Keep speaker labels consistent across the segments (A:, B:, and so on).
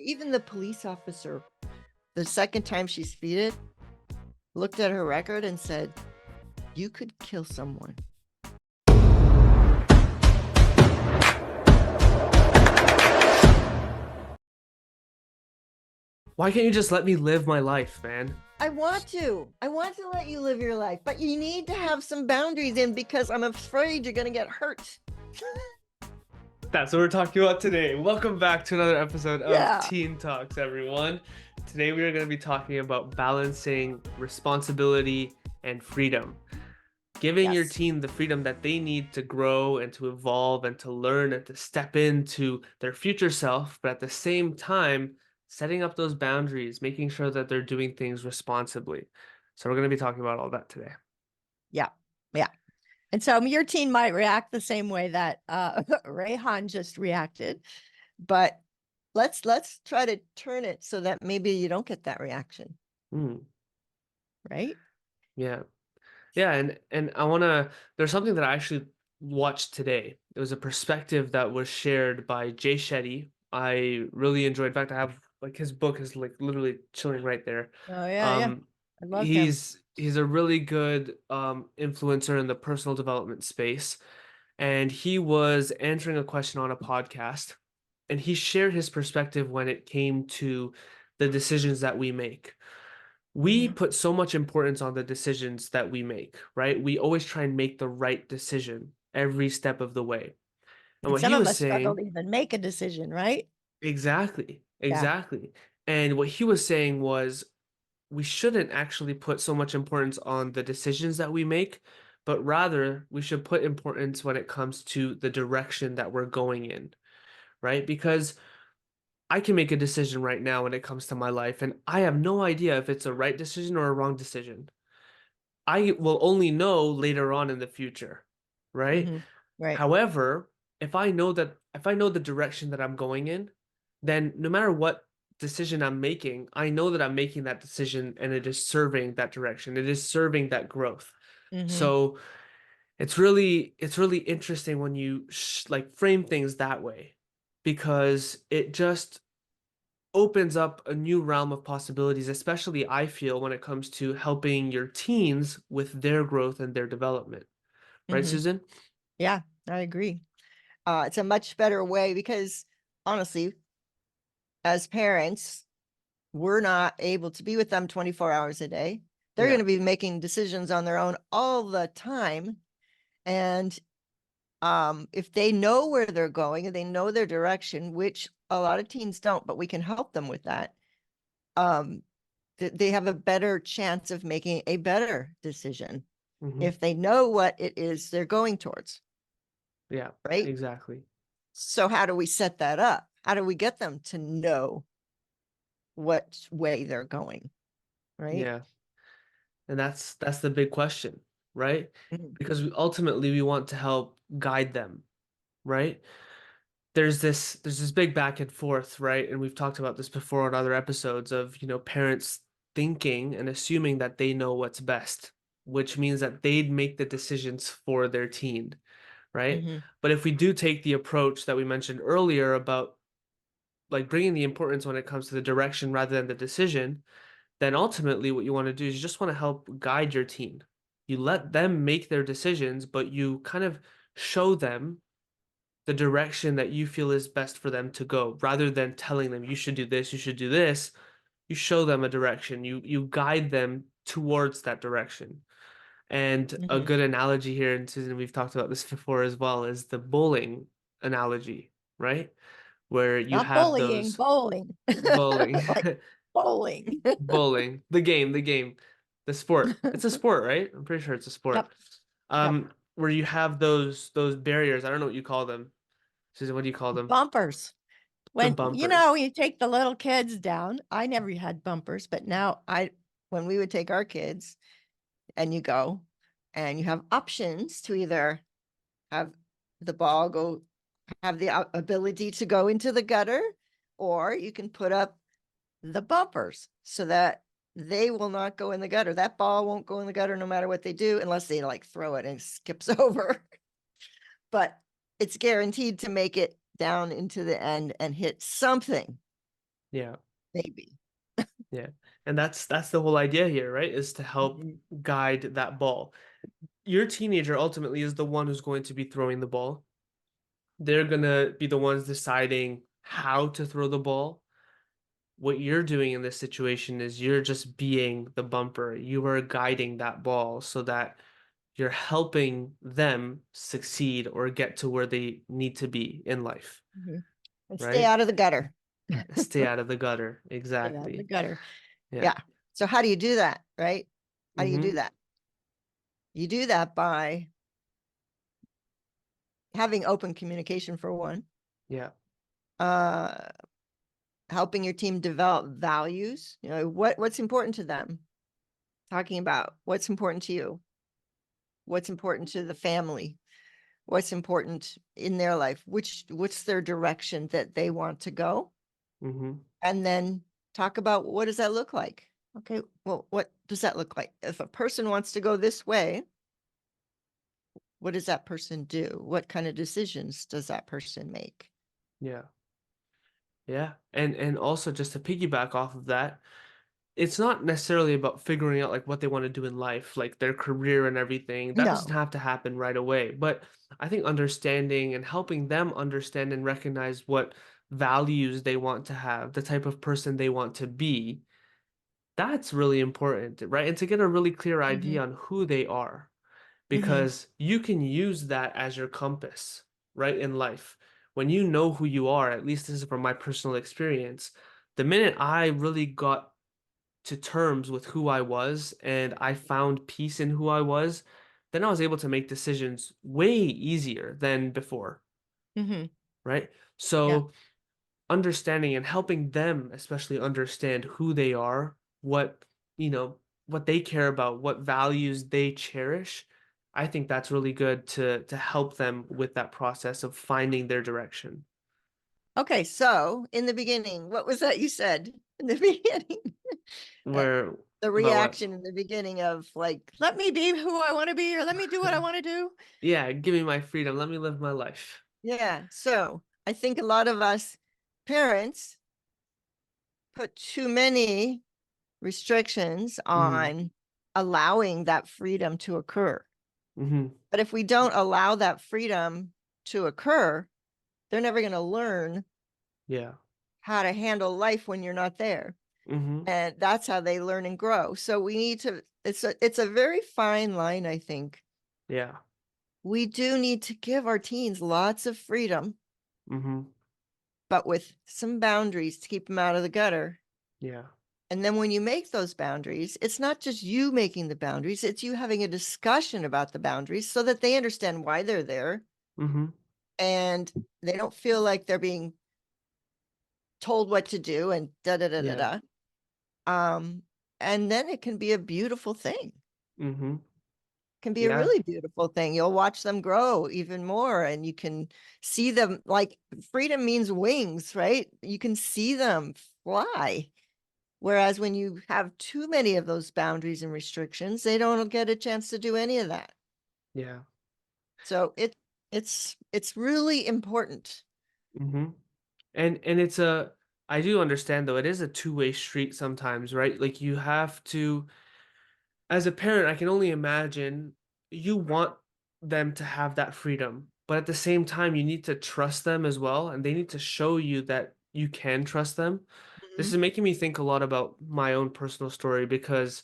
A: even the police officer, the second time she speeded, looked at her record and said, you could kill someone.
B: Why can't you just let me live my life, man?
A: I want to let you live your life, but you need to have some boundaries in because I'm afraid you're going to get hurt.
B: That's what we're talking about today. Welcome back to another episode of
A: Yeah.
B: Teen Talks, everyone. Today we are going to be talking about balancing responsibility and freedom. Giving your
A: Yes.
B: teen the freedom that they need to grow and to evolve and to learn and to step into their future self, but at the same time, setting up those boundaries, making sure that they're doing things responsibly. So we're going to be talking about all that today.
A: Yeah. And so your teen might react the same way that Rehan just reacted, but let's try to turn it so that maybe you don't get that reaction. Right?
B: Yeah. And I want to, there's something that I actually watched today. It was a perspective that was shared by Jay Shetty. I really enjoyed. In fact, I have like his book is like literally chilling right there.
A: Oh yeah. I love him.
B: He's a really good influencer in the personal development space, and he was answering a question on a podcast, and he shared his perspective when it came to the decisions that we make. We put so much importance on the decisions that we make, right? We always try and make the right decision every step of the way. And what
A: Some
B: he
A: of
B: was
A: us struggle
B: saying,
A: to even make a decision, right?
B: exactly. And what he was saying was we shouldn't actually put so much importance on the decisions that we make, but rather we should put importance when it comes to the direction that we're going in, right? Because I can make a decision right now when it comes to my life, and I have no idea if it's a right decision or a wrong decision. I will only know later on in the future, right?
A: Right.
B: However, if I know the direction that I'm going in, then no matter what decision I'm making, I know that I'm making that decision and it is serving that direction. It is serving that growth. So it's really interesting when you like frame things that way, because it just opens up a new realm of possibilities, especially I feel when it comes to helping your teens with their growth and their development. Right, Susan?
A: Yeah, I agree. It's a much better way because honestly, as parents, we're not able to be with them 24 hours a day. They're going to be making decisions on their own all the time. And if they know where they're going and they know their direction, which a lot of teens don't, but we can help them with that, they have a better chance of making a better decision if they know what it is they're going towards.
B: Yeah,
A: right?
B: exactly.
A: So how do we set that up? How do we get them to know what way they're going? Right?
B: Yeah. And that's the big question, right?
A: Mhm.
B: Because ultimately we want to help guide them, right? There's this big back and forth, right? And we've talked about this before on other episodes of, parents thinking and assuming that they know what's best, which means that they'd make the decisions for their teen, right? But if we do take the approach that we mentioned earlier about like bringing the importance when it comes to the direction rather than the decision, then ultimately what you want to do is you just want to help guide your teen. You let them make their decisions, but you kind of show them the direction that you feel is best for them to go, rather than telling them you should do this, you should do this. You show them a direction. You guide them towards that direction. And a good analogy here, and Susan, we've talked about this before as well, is the bowling analogy, right? Where you
A: Not
B: have
A: bullying,
B: those
A: bowling.
B: bowling.
A: Like bowling.
B: Bowling, the sport. It's a sport, right? I'm pretty sure it's a sport.
A: Yep.
B: Where you have those barriers. I don't know what you call them. Susan, what do you call them?
A: Bumpers.
B: The
A: When
B: bumpers.
A: you take the little kids down. I never had bumpers, but now when we would take our kids and you go and you have options to either have the ball have the ability to go into the gutter, or you can put up the bumpers so that they will not go in the gutter. That ball won't go in the gutter no matter what they do, unless they like throw it and it skips over. But it's guaranteed to make it down into the end and hit something.
B: Yeah.
A: maybe.
B: Yeah. And that's the whole idea here, right? Is to help
A: Mhm.
B: guide that ball. Your teenager ultimately is the one who's going to be throwing the ball. They're gonna be the ones deciding how to throw the ball. What you're doing in this situation is you're just being the bumper. You are guiding that ball so that you're helping them succeed or get to where they need to be in life,
A: Mhm. And stay
B: right?
A: out of the gutter.
B: Stay out of the gutter.
A: Stay out of the
B: Exactly.
A: gutter.
B: Yeah.
A: Yeah. So how do you do that, right? How do you do
B: Mm-hmm.
A: that? You do that by having open communication for one,
B: Yeah.
A: uh, helping your team develop values. You know, what's important to them? Talking about what's important to you, what's important to the family, what's important in their life, what's their direction that they want to go,
B: Mm-hmm.
A: and then talk about what does that look like? Okay, well, what does that look like? If a person wants to go this way, what does that person do? What kind of decisions does that person make?
B: Yeah. Yeah. And also just to piggyback off of that, it's not necessarily about figuring out like what they want to do in life, like their career and everything. That doesn't
A: No.
B: have to happen right away. But I think understanding and helping them understand and recognize what values they want to have, the type of person they want to be, that's really important, right? And to get a really clear
A: Hmm.
B: idea on who they are,
A: Hmm.
B: because you can use that as your compass, right, in life. When you know who you are, at least this is from my personal experience, the minute I really got to terms with who I was and I found peace in who I was, then I was able to make decisions way easier than before,
A: Hmm.
B: right?
A: Yeah.
B: So understanding and helping them especially understand who they are, what, you know, what they care about, what values they cherish, I think that's really good to help them with that process of finding their direction.
A: Okay, so in the beginning, what was that you said in the beginning? Uh,
B: Where
A: the
B: about what?
A: reaction in the beginning of like, let me be who I want to be, or let me do what I want to do.
B: Yeah, give me my freedom. Let me live my life.
A: Yeah. So I think a lot of us parents put too many restrictions
B: Mm-hmm.
A: on allowing that freedom to occur.
B: Mm-hmm.
A: But if we don't allow that freedom to occur, they're never going to learn
B: Yeah.
A: how to handle life when you're not there.
B: Mm-hmm.
A: And that's how they learn and grow. So we need to, it's a very fine line, I think.
B: Yeah.
A: We do need to give our teens lots of freedom,
B: Mm-hmm.
A: but with some boundaries to keep them out of the gutter.
B: Yeah.
A: And then when you make those boundaries, it's not just you making the boundaries, it's you having a discussion about the boundaries so that they understand why they're there
B: Mm-hmm.
A: and they don't feel like they're being told what to do and da da da da
B: Yeah.
A: da. Um, and then it can be a beautiful thing.
B: Mm-hmm.
A: Can be a
B: Yeah.
A: really beautiful thing. You'll watch them grow even more and you can see them like freedom means wings, right? You can see them fly. Whereas when you have too many of those boundaries and restrictions, they don't get a chance to do any of that.
B: Yeah.
A: So it's really important.
B: Mm-hmm. And it's a I do understand though, it is a two-way street sometimes, right? Like you have to, as a parent, I can only imagine you want them to have that freedom, but at the same time, you need to trust them as well, and they need to show you that you can trust them. This
A: Mhm.
B: is making me think a lot about my own personal story because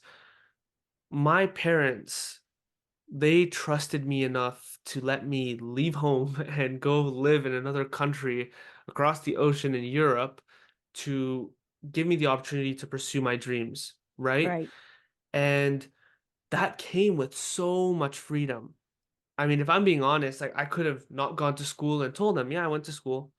B: my parents, they trusted me enough to let me leave home and go live in another country across the ocean in Europe to give me the opportunity to pursue my dreams, right?
A: Right.
B: And that came with so much freedom. I mean, if I'm being honest, like I could have not gone to school and told them, yeah, I went to school.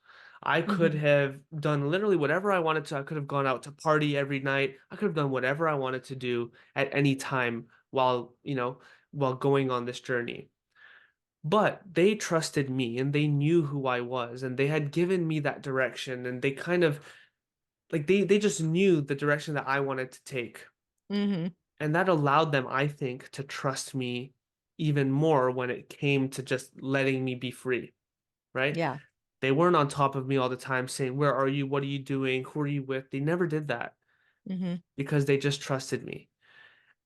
B: I could
A: Mhm.
B: have done literally whatever I wanted to. I could have gone out to party every night. I could have done whatever I wanted to do at any time while, while going on this journey. But they trusted me and they knew who I was and they had given me that direction and they kind of like they just knew the direction that I wanted to take.
A: Mhm.
B: And that allowed them, I think, to trust me even more when it came to just letting me be free, right?
A: Yeah.
B: They weren't on top of me all the time saying, "Where are you? What are you doing? Who are you with?" They never did that
A: Mm-hmm.
B: because they just trusted me.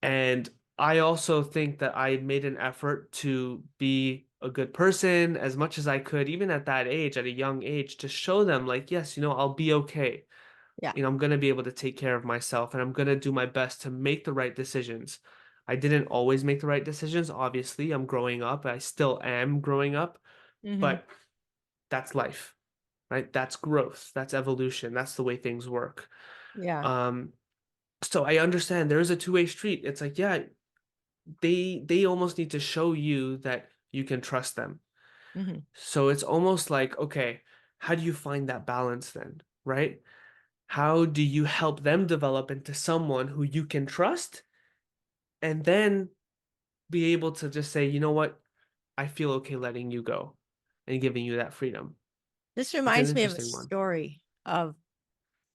B: And I also think that I made an effort to be a good person as much as I could, even at that age, at a young age, to show them, like, yes, I'll be okay.
A: Yeah.
B: I'm going to be able to take care of myself and I'm going to do my best to make the right decisions. I didn't always make the right decisions. Obviously, I'm growing up. I still am growing up,
A: Mm-hmm.
B: but that's life, right? That's growth. That's evolution. That's the way things work.
A: Yeah.
B: Um, so I understand there is a two-way street. It's like, yeah, they almost need to show you that you can trust them.
A: Mm-hmm.
B: So it's almost like, okay, how do you find that balance then, right? How do you help them develop into someone who you can trust and then be able to just say, you know what, I feel okay letting you go and giving you that freedom?
A: This
B: It's an
A: reminds me of
B: interesting one.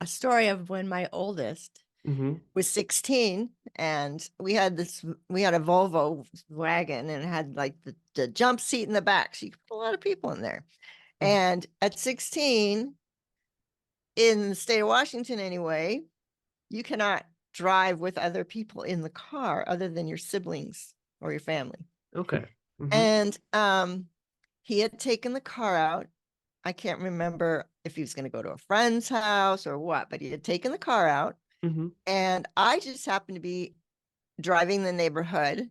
A: a story of when my oldest
B: Mm-hmm.
A: was 16, and we had a Volvo wagon, and it had like the jump seat in the back. So you could put a lot of people in there.
B: Mm-hmm.
A: And at 16, in the state of Washington anyway, you cannot drive with other people in the car other than your siblings or your family.
B: Okay. Mm-hmm.
A: And he had taken the car out. I can't remember if he was going to go to a friend's house or what, but he had taken the car out.
B: Mm-hmm.
A: And I just happened to be driving the neighborhood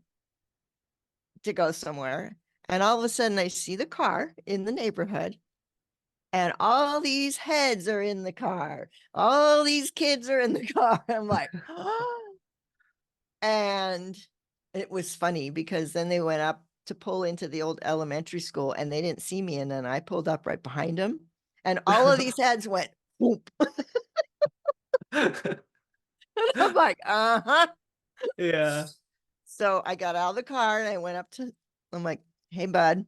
A: to go somewhere. And all of a sudden, I see the car in the neighborhood, and all these heads are in the car. All these kids are in the car. I'm like, oh. And it was funny because then they went up to pull into the old elementary school and they didn't see me. And then I pulled up right behind them, and all of these heads went whoop. And I'm like, uh-huh.
B: Yeah.
A: So I got out of the car and I went up to, I'm like, hey, bud,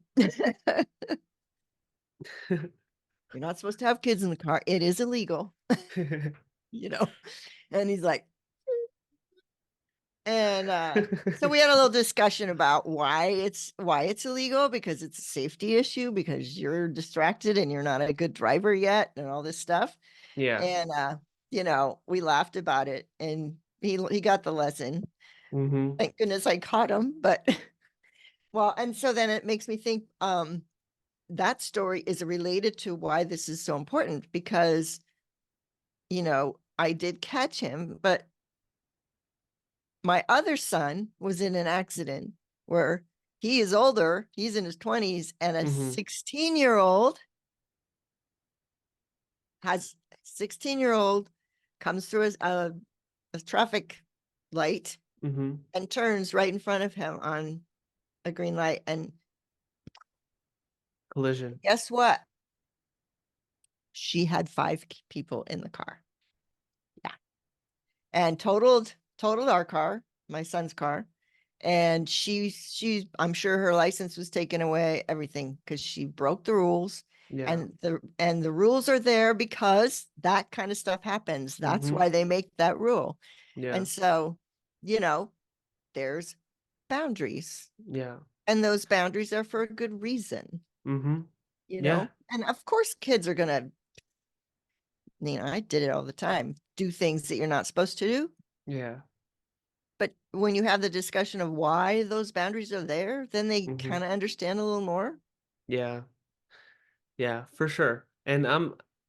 A: you're not supposed to have kids in the car. It is illegal, you know? And he's like, and so we had a little discussion about why it's illegal, because it's a safety issue, because you're distracted and you're not a good driver yet, and all this stuff.
B: Yeah.
A: And we laughed about it, and he got the lesson.
B: Mm-hmm.
A: Thank goodness I caught him. But well, and so then it makes me think, that story is related to why this is so important, because I did catch him, but my other son was in an accident where he is older, he's in his 20s, and a
B: Mm-hmm.
A: 16-year-old has 16-year-old comes through a traffic light
B: Mm-hmm.
A: and turns right in front of him on a green light. And
B: Collision.
A: guess what? She had five people in the car. Yeah. And totaled our car, my son's car. And she I'm sure her license was taken away, everything, because she broke the rules.
B: Yeah.
A: And the rules are there because that kind of stuff happens. That's
B: Mm-hmm.
A: why they make that rule.
B: Yeah.
A: And so, you know, there's boundaries.
B: Yeah.
A: And those boundaries are for a good reason,
B: Mm-hmm. Yeah.
A: And of course kids are gonna, I did it all the time, do things that you're not supposed to do.
B: Yeah.
A: But when you have the discussion of why those boundaries are there, then they
B: Mm-hmm.
A: kind of understand a little more.
B: Yeah. Yeah, for sure. And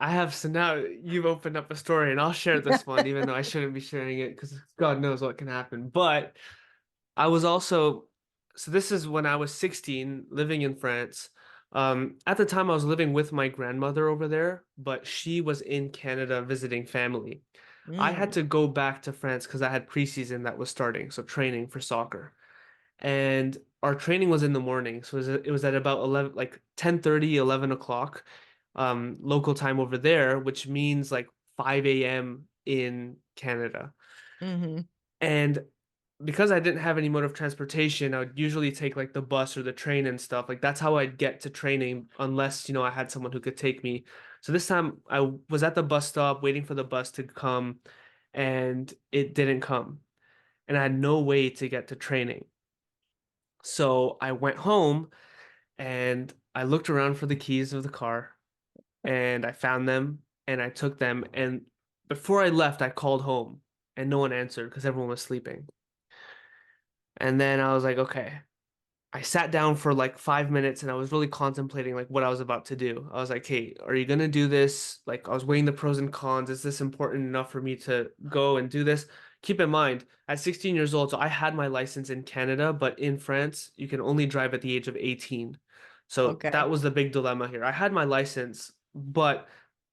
B: I have, so now you've opened up a story and I'll share this one, even though I shouldn't be sharing it because God knows what can happen. But I was also, so this is when I was 16, living in France. At the time I was living with my grandmother over there, but she was in Canada visiting family. I had
A: Mm,
B: to go back to France because I had preseason that was starting, so training for soccer. And our training was in the morning, so it was at about 11, like 10:30, 11 o'clock, local time over there, which means like 5 a.m. in Canada.
A: hmm
B: And because I didn't have any mode of transportation, I would usually take like the bus or the train and stuff. Like that's how I'd get to training, unless I had someone who could take me. So this time I was at the bus stop waiting for the bus to come, and it didn't come, and I had no way to get to training. So I went home and I looked around for the keys of the car. and I found them and I took them. And before I left, I called home and no one answered because everyone was sleeping. And then I was like, okay. I sat down for like 5 minutes and I was really contemplating like what I was about to do. I was like, hey, are you gonna do this? Like I was weighing the pros and cons. Is this important enough for me to go and do this? Keep in mind, at 16 years old, so I had my license in Canada, but in France, you can only drive at the age of 18. So
A: Okay.
B: that was the big dilemma here. I had my license, but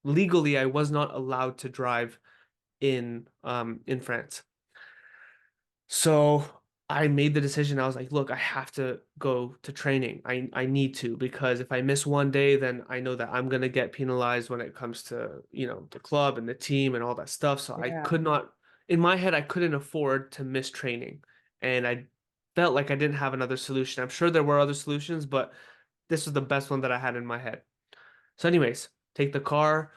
B: legally I was not allowed to drive in France. So I made the decision. I was like, look, I have to go to training. I need to because if I miss one day, then I know that I'm gonna get penalized when it comes to, the club and the team and all that stuff. So I
A: Yeah.
B: could not, in my head, I couldn't afford to miss training. And I felt like I didn't have another solution. I'm sure there were other solutions, but this was the best one that I had in my head. So, anyways, take the car,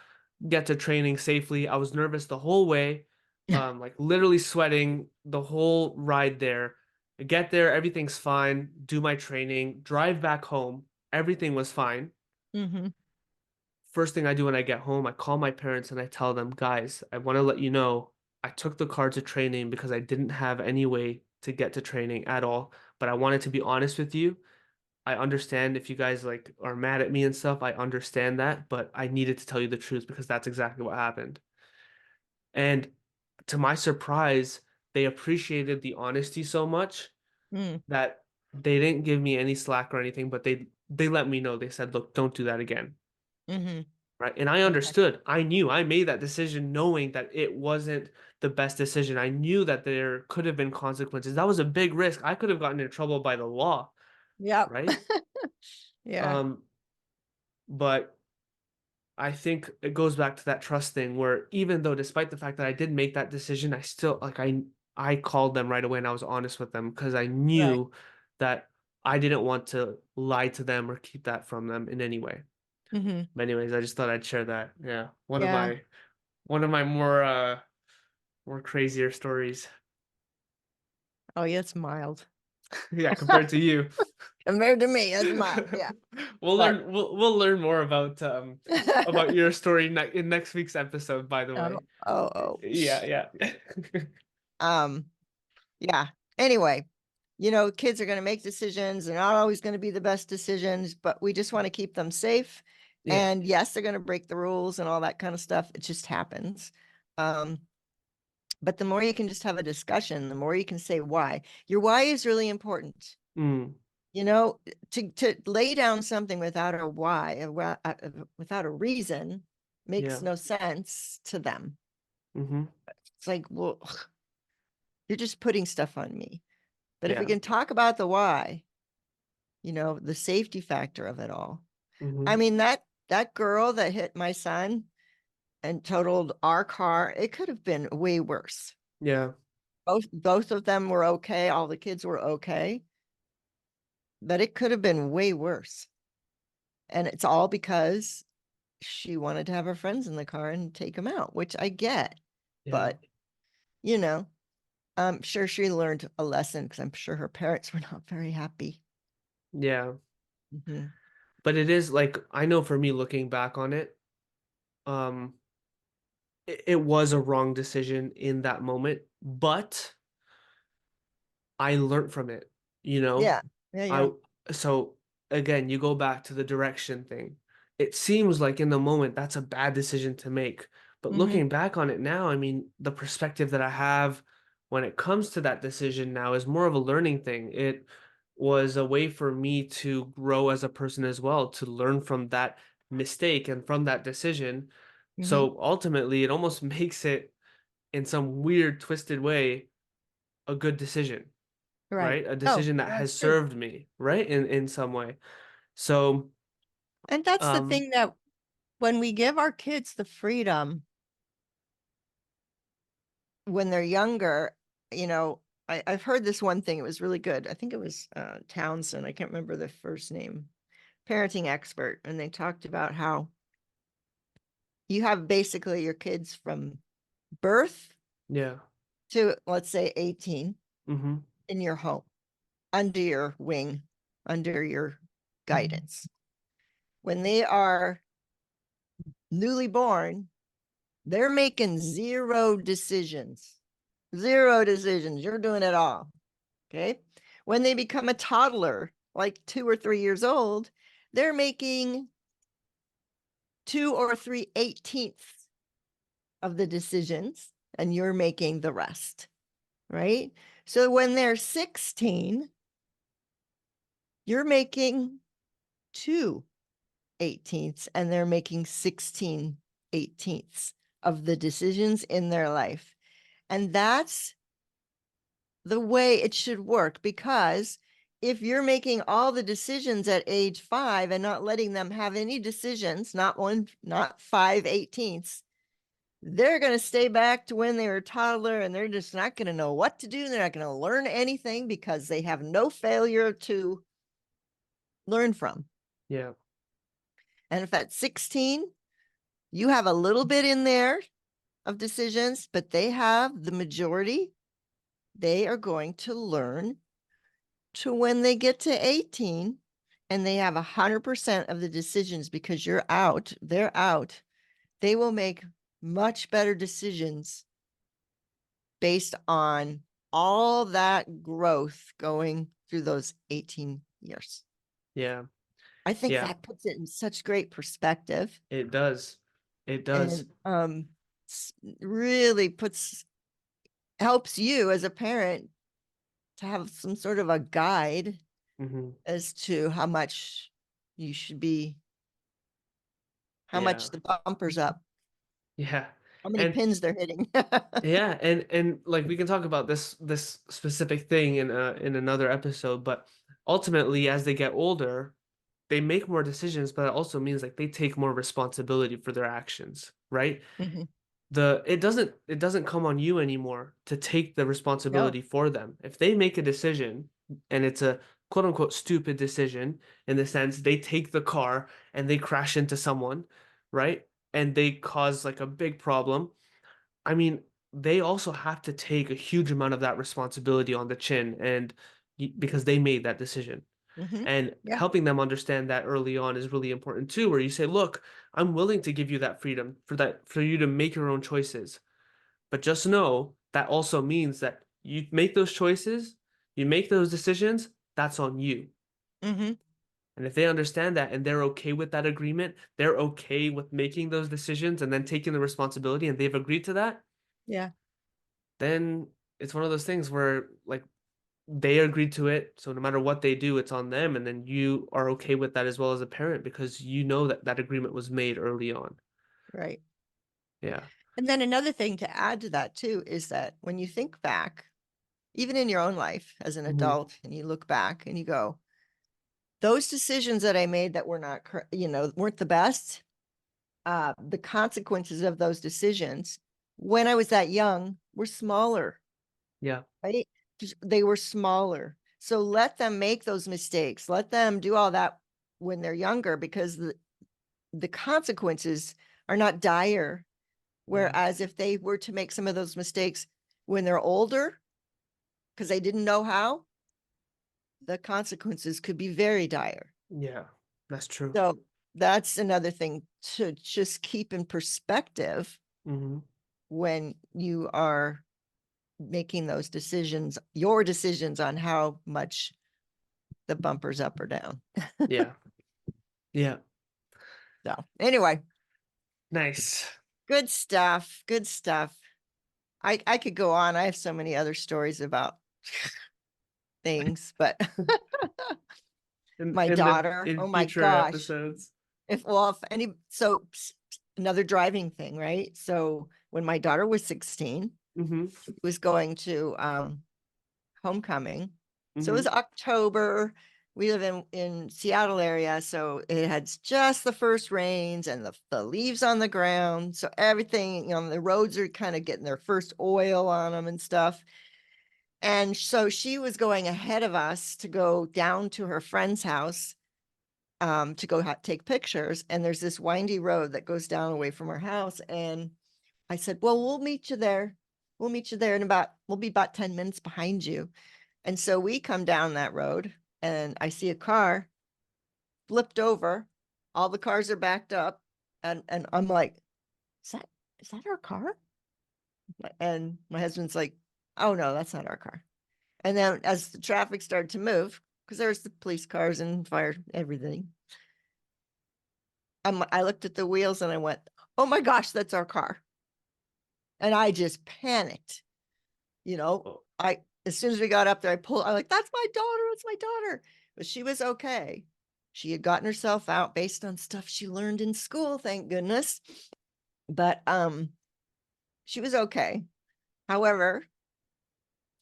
B: get to training safely. I was nervous the whole way, like literally sweating the whole ride there. I get there, everything's fine, do my training, drive back home, everything was fine.
A: Hmm.
B: First thing I do when I get home, I call my parents and I tell them, guys, I want to let you know I took the car to training because I didn't have any way to get to training at all. But I wanted to be honest with you. I understand if you guys like are mad at me and stuff. I understand that, but I needed to tell you the truth because that's exactly what happened. And to my surprise, they appreciated the honesty so much
A: Mm.
B: that they didn't give me any slack or anything, but they let me know. They said, "Look, don't do that again."
A: Hmm.
B: Right? And I
A: Okay.
B: understood. I knew. I made that decision knowing that it wasn't the best decision. I knew that there could have been consequences. That was a big risk. I could have gotten in trouble by the law,
A: Yep.
B: right?
A: Yeah.
B: Um, but I think it goes back to that trust thing where even though despite the fact that I did make that decision, I still like I called them right away and I was honest with them because I
A: Right.
B: knew that I didn't want to lie to them or keep that from them in any way.
A: Hmm.
B: But anyways, I just thought I'd share that. Yeah.
A: Yeah.
B: One of my more crazier stories.
A: Oh, yeah, it's mild.
B: Yeah, compared to you.
A: Compared to me, that's mild. Yeah. But
B: We'll learn more about your story in next week's episode, by the
A: oh,
B: way.
A: oh, oh.
B: Yeah, yeah.
A: Um, yeah. Anyway, kids are going to make decisions. They're not always going to be the best decisions, but we just want to keep them safe.
B: Yeah.
A: And yes, they're going to break the rules and all that kind of stuff. It just happens. Um, but the more you can just have a discussion, the more you can say why. Your why is really important.
B: Mm,
A: You know, to lay down something without a why, without a reason makes
B: yeah.
A: no sense to them.
B: Mm-hmm.
A: It's like, well, you're just putting stuff on me. But if we
B: Yeah.
A: can talk about the why, the safety factor of it all. I
B: Mm-hmm.
A: mean, that girl that hit my son and totaled our car, it could have been way worse.
B: Yeah.
A: Both of them were okay. All the kids were okay, but it could have been way worse. And it's all because she wanted to have her friends in the car and take them out, which I get.
B: Yeah.
A: But, you know, I'm sure she learned a lesson because I'm sure her parents were not very happy.
B: Yeah.
A: Mhm.
B: But it is like I know for me looking back on it, um, it was a wrong decision in that moment, but I learned from it, you know?
A: Yeah. Yeah. Yeah.
B: I so again, you go back to the direction thing. It seems like in the moment that's a bad decision to make. But
A: Hmm.
B: looking back on it now, I mean, the perspective that I have when it comes to that decision now is more of a learning thing. It was a way for me to grow as a person as well, to learn from that mistake and from that decision.
A: Hmm.
B: So ultimately, it almost makes it in some weird, twisted way a good decision,
A: Right.
B: right? A
A: Oh,
B: decision that
A: no, it's
B: has
A: true.
B: served me, right? In some way. So,
A: And that's the
B: um,
A: thing that when we give our kids the freedom when they're younger, I've heard this one thing. It was really good. I think it was Townsend. I can't remember the first name, parenting expert. And they talked about how you have basically your kids from birth
B: yeah.
A: to, let's say, 18
B: Mm-hmm.
A: in your home, under your wing, under your guidance. When they are newly born, they're making zero decisions. Zero decisions. You're doing it all. Okay. When they become a toddler, like 2 or 3 years old, they're making 2 or 3/18 of the decisions, and you're making the rest. Right. So when they're 16, you're making 2/18 and they're making 16/18 of the decisions in their life. And that's the way it should work, because if you're making all the decisions at age 5 and not letting them have any decisions, not 5/18, they're going to stay back to when they were a toddler, and they're just not going to know what to do. They're not going to learn anything because they have no failure to learn from.
B: Yeah.
A: And if at 16, you have a little bit in there of decisions, but they have the majority, they are going to learn to when they get to 18 and they have 100% of the decisions, because you're out, they're out. They will make much better decisions based on all that growth going through those 18 years.
B: Yeah.
A: I think
B: Yeah.
A: that puts it in such great perspective,
B: It does. It does.
A: and really helps you as a parent to have some sort of a guide
B: Hmm.
A: as to how much you should be, how
B: Yeah.
A: much the bumper's up,
B: Yeah.
A: how many
B: And
A: pins they're hitting.
B: yeah, and like we can talk about this specific thing in another episode, but ultimately as they get older, they make more decisions, but it also means like they take more responsibility for their actions, right?
A: Mhm.
B: It doesn't come on you anymore to take the
A: No.
B: responsibility for them. If they make a decision and it's a quote unquote stupid decision, in the sense they take the car and they crash into someone, right? And they cause like a big problem. I mean, they also have to take a huge amount of that responsibility on the chin, and because they made that decision.
A: Mhm.
B: And
A: Yeah.
B: helping them understand that early on is really important too, where you say, look, I'm willing to give you that freedom for you to make your own choices. But just know that also means that you make those choices, you make those decisions, that's on you.
A: Mhm.
B: And if they understand that and they're okay with that agreement, they're okay with making those decisions and then taking the responsibility, and they've agreed to that,
A: Yeah.
B: then it's one of those things where like they agreed to it. So no matter what they do, it's on them. And then you are okay with that as well as a parent, because you know that that agreement was made early on.
A: Right.
B: Yeah.
A: And then another thing to add to that too is that when you think back, even in your own life as an
B: Hmm.
A: adult, and you look back and you go, those decisions that I made that were not, weren't the best, the consequences of those decisions when I was that young were smaller,
B: Yeah.
A: right? They were smaller. So let them make those mistakes. Let them do all that when they're younger, because the consequences are not dire.
B: Yeah.
A: Whereas if they were to make some of those mistakes when they're older, because they didn't know how, the consequences could be very dire.
B: Yeah. That's true.
A: So that's another thing to just keep in perspective
B: Hmm.
A: when you are making those decisions, your decisions on how much the bumper's up or down.
B: Yeah. Yeah.
A: So anyway,
B: Nice.
A: good stuff. Good stuff. I could go on. I have so many other stories about things, but
B: In
A: my
B: in the
A: daughter,
B: in
A: oh my
B: future
A: gosh.
B: episodes.
A: Another driving thing, right? So when my daughter was 16,
B: Hmm.
A: she was going to homecoming. So it was
B: Hmm.
A: October. We live in Seattle area, so it had just the first rains and the leaves on the ground. So everything, the roads are kind of getting their first oil on them and stuff. And so she was going ahead of us to go down to her friend's house, to go take pictures. And there's this windy road that goes down away from her house. And I said, well, we'll meet you there. We'll meet you there we'll be about 10 minutes behind you. And so we come down that road and I see a car flipped over. All the cars are backed up. And I'm like, is that our car? And my husband's like, oh no, that's not our car. And then as the traffic started to move, because there was the police cars and fire, everything, I looked at the wheels and I went, oh my gosh, that's our car. And I just panicked.
B: Oh,
A: As soon as we got up there, I'm like, that's my daughter, it's my daughter. But she was okay. She had gotten herself out based on stuff she learned in school, thank goodness. But she was okay. However,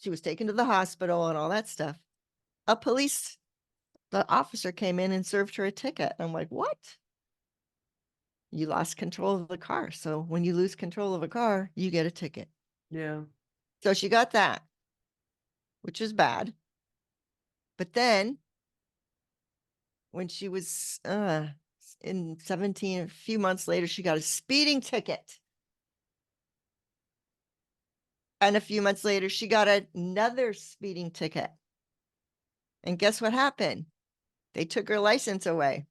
A: she was taken to the hospital and all that stuff. The officer came in and served her a ticket. I'm like, what? You lost control of the car. So when you lose control of a car, you get a ticket.
B: yeah.
A: So she got that, which is bad. But then when she was in 17, a few months later, she got a speeding ticket. And a few months later, she got another speeding ticket. And guess what happened? They took her license away.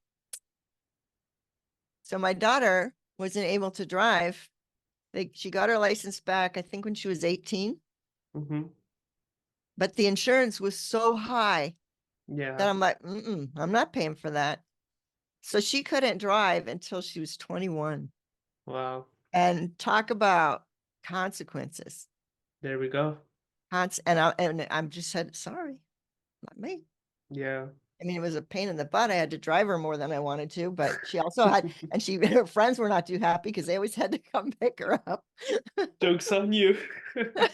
A: So my daughter wasn't able to drive. She got her license back, I think, when she was 18.
B: Mm-hmm.
A: But the insurance was so high
B: Yeah.
A: that I'm like, I'm not paying for that. So she couldn't drive until she was 21.
B: Wow.
A: And talk about consequences.
B: There we go.
A: And I'm just said, sorry, not me.
B: Yeah.
A: I mean, it was a pain in the butt. I had to drive her more than I wanted to, but she also had, and her friends were not too happy because they always had to come pick her up.
B: Joke's on you.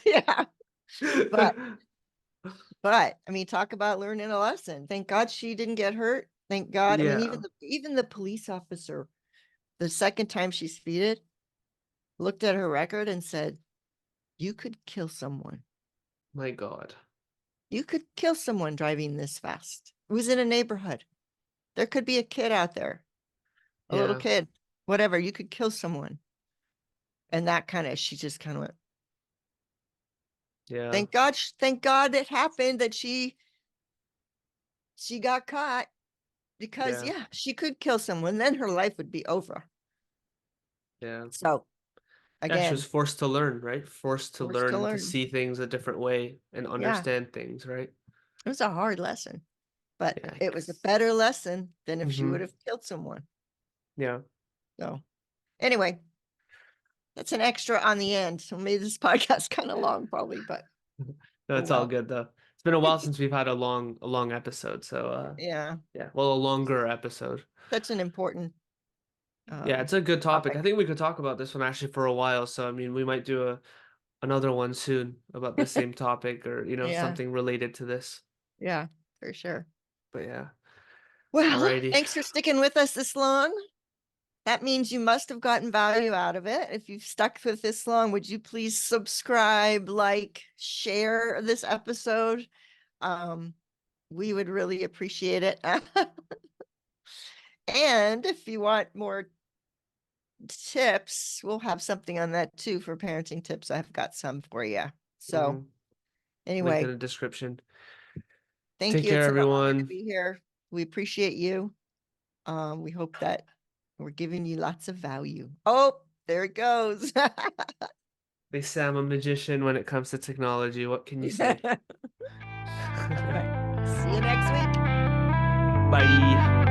A: Yeah. But I mean, talk about learning a lesson. Thank God she didn't get hurt. Thank God. I mean,
B: Yeah.
A: even the police officer, the second time she speeded, looked at her record and said, you could kill someone.
B: My God.
A: You could kill someone driving this fast. It was in a neighborhood. There could be a kid out there, a little
B: Yeah.
A: kid, whatever. You could kill someone. And she just kind of went,
B: Yeah.
A: thank God it happened that she got caught, because
B: Yeah.
A: yeah, she could kill someone, then her life would be over.
B: Yeah.
A: So
B: Yeah, she was
A: again,
B: forced to learn, right? Forced to
A: forced to
B: learn to
A: learn.
B: see things a different way and
A: Yeah,
B: understand things, right?
A: it was a hard lesson, but
B: Yeah.
A: it was a better lesson than if she would
B: Mm-hmm.
A: have killed someone.
B: Yeah.
A: So anyway, that's an extra on the end. So maybe this podcast kind of long, probably, but
B: No,
A: oh
B: it's all
A: well.
B: good though. It's been a while since we've had a long episode, so
A: Yeah,
B: yeah, well, a longer episode.
A: such an important
B: Yeah, it's a good topic. I
A: topic.
B: think we could talk about this one actually for a while, so I mean, we might do another one soon about the same topic or,
A: Yeah,
B: something related to this.
A: yeah, for sure.
B: But yeah.
A: Well,
B: Alrighty.
A: thanks for sticking with us this long. That means you must have gotten value out of it. If you've stuck with this long, would you please subscribe, like, share this episode? We would really appreciate it. And if you want more tips, we'll have something on that too for parenting tips. I've got some for you. So
B: Mhm. Link in
A: anyway,
B: the description.
A: thank
B: Take
A: you.
B: care,
A: It's an honor to
B: everyone.
A: be here. We appreciate you. We hope that we're giving you lots of value. Oh, there it goes.
B: They say I'm a magician when it comes to technology. What can you
A: All
B: say?
A: right. See you next week.
B: Bye.